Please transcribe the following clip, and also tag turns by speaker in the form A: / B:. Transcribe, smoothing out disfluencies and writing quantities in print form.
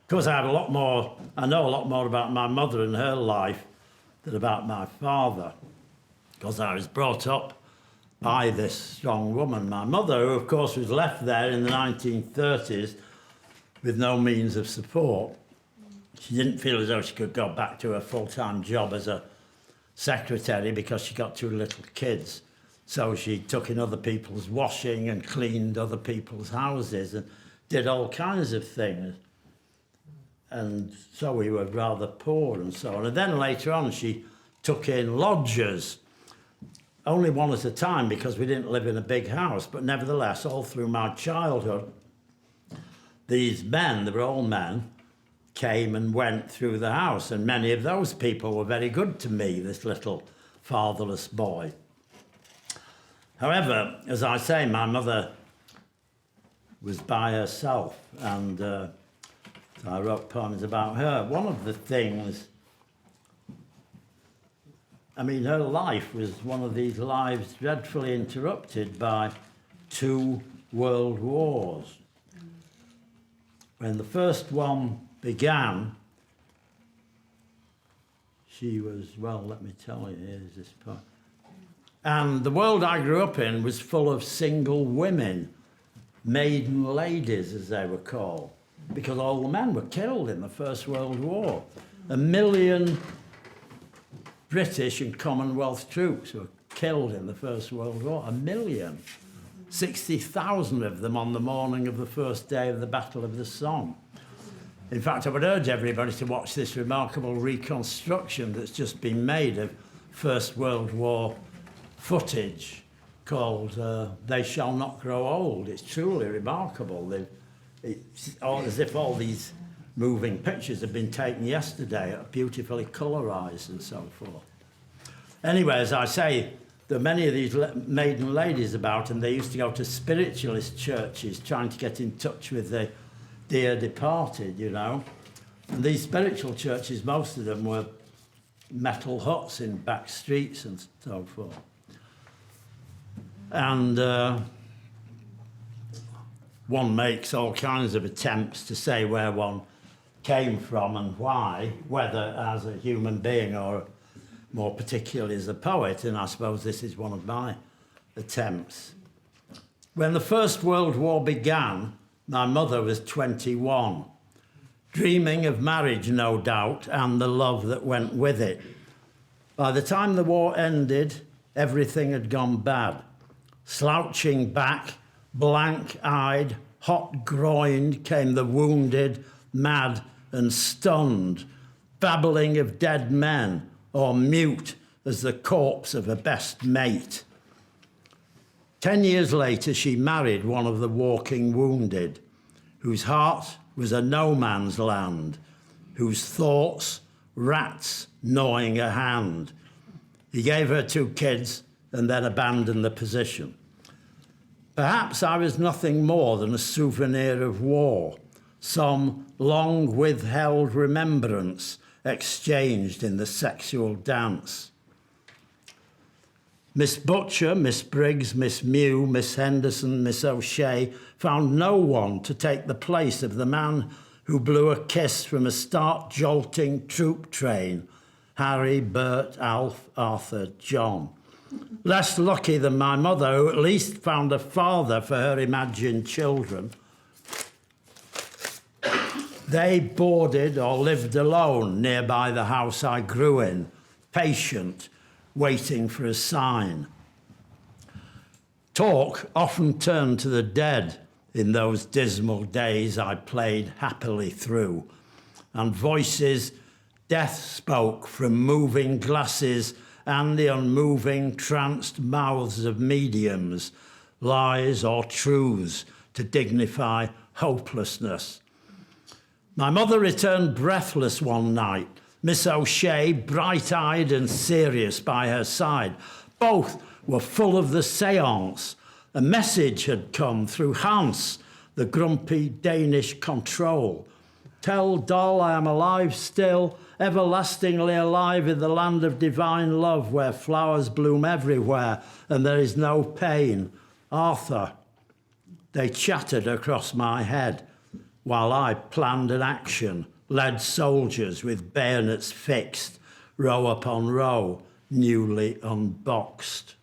A: course, I know a lot more about my mother and her life than about my father, because I was brought up by this strong woman. My mother, who of course was left there in the 1930s with no means of support. She didn't feel as though she could go back to her full-time job as a secretary because she got 2 little kids. So she took in other people's washing and cleaned other people's houses and did all kinds of things. And so we were rather poor and so on. And then later on she took in lodgers, only one at a time because we didn't live in a big house. But nevertheless, all through my childhood, these men, they were all men, came and went through the house. And many of those people were very good to me, this little fatherless boy. However, as I say, my mother was by herself, and so I wrote poems about her. One of the things, I mean, her life was one of these lives dreadfully interrupted by 2 world wars. When the first one began, she was, well, let me tell you, here's this part. And the world I grew up in was full of single women, maiden ladies, as they were called, because all the men were killed in the First World War. 1 million British and Commonwealth troops were killed in the First World War. 1 million. 60,000 of them on the morning of the first day of the Battle of the Somme. In fact, I would urge everybody to watch this remarkable reconstruction that's just been made of First World War footage called They Shall Not Grow Old. It's truly remarkable. It's as if all these moving pictures have been taken yesterday, beautifully colorised and so forth. Anyway, as I say, there are many of these maiden ladies about, and they used to go to spiritualist churches trying to get in touch with the dear departed, you know. And these spiritual churches, most of them were metal huts in back streets and so forth. And one makes all kinds of attempts to say where one came from and why, whether as a human being or more particularly as a poet, and I suppose this is one of my attempts. When the First World War began, my mother was 21, dreaming of marriage, no doubt, and the love that went with it. By the time the war ended, everything had gone bad. Slouching back, blank-eyed, hot-groined came the wounded, mad and stunned, babbling of dead men, or mute as the corpse of a best mate. 10 years later, she married one of the walking wounded, whose heart was a no man's land, whose thoughts, rats gnawing a hand. He gave her 2 kids and then abandoned the position. Perhaps I was nothing more than a souvenir of war, some long withheld remembrance exchanged in the sexual dance. Miss Butcher, Miss Briggs, Miss Mew, Miss Henderson, Miss O'Shea found no one to take the place of the man who blew a kiss from a start-jolting troop train, Harry, Bert, Alf, Arthur, John. Less lucky than my mother, who at least found a father for her imagined children. They boarded or lived alone nearby the house I grew in, patient, waiting for a sign. Talk often turned to the dead in those dismal days I played happily through, and voices death spoke from moving glasses and the unmoving, tranced mouths of mediums, lies or truths to dignify hopelessness. My mother returned breathless one night, Miss O'Shea bright-eyed and serious by her side. Both were full of the séance. A message had come through Hans, the grumpy Danish control. Tell doll I am alive still, everlastingly alive in the land of divine love where flowers bloom everywhere and there is no pain. Arthur. They chattered across my head. while I planned an action, led soldiers with bayonets fixed, row upon row, newly unboxed.